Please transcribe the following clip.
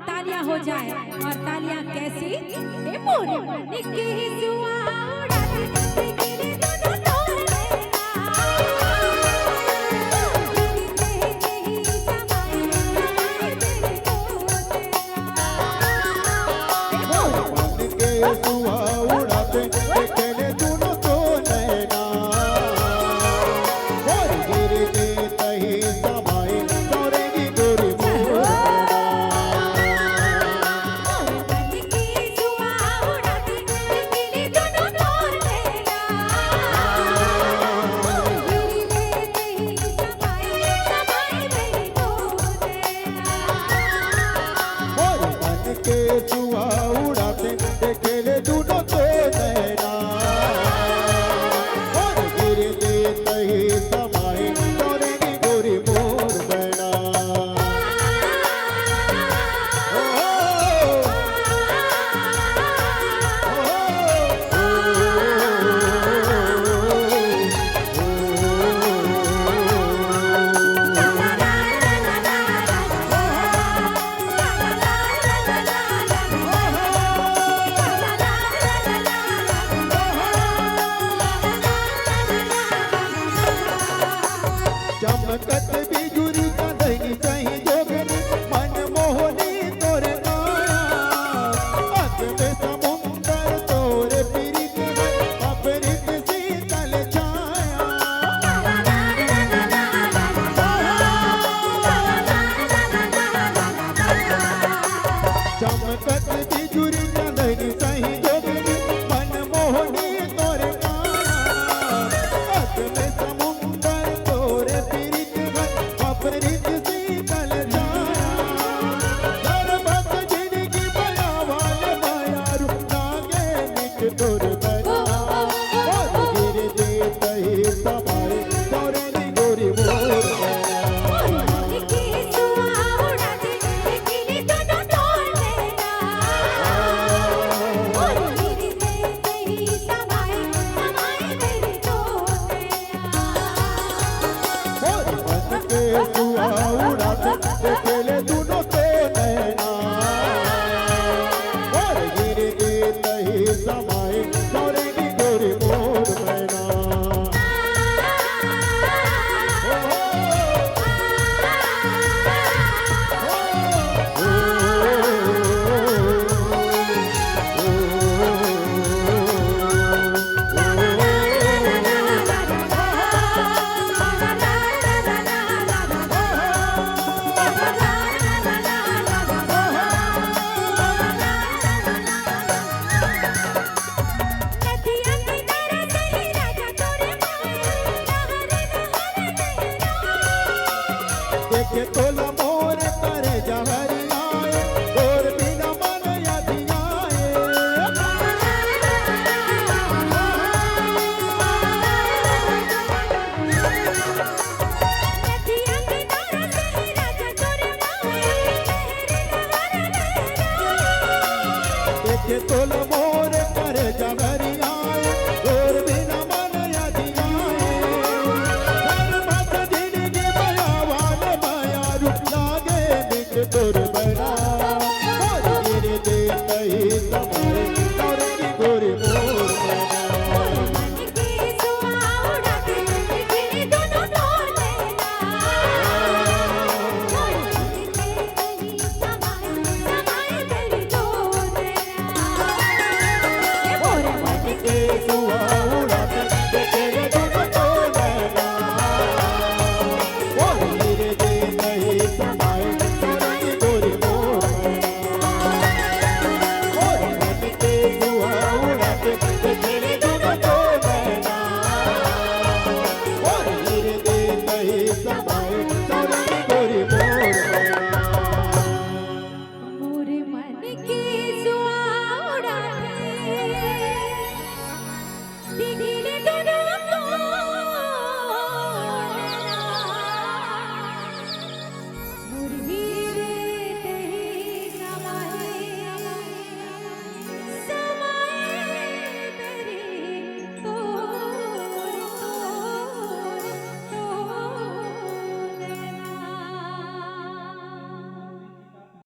तालियां हो जाए। और तालियां कैसी? ए मोरे मन के हिजुआ उड़ाते गिरे दोनों तोरे चमकत बिजुरी कदई कहीं जोगनी मन मोहनी तोरे माया अग में समुंदर तोरे पीरित अपरित शीतल छाया चमकत बिजुरी कदई कहीं जोगनी मन मोहनी तोरे माया अग में समुंदर तोरे अपरित शीतल छाया सर्वत जिनकी बया वाले मायारू लागे निज तोर बना और गिर दे तही समाए तोरे नी गोरी मोर que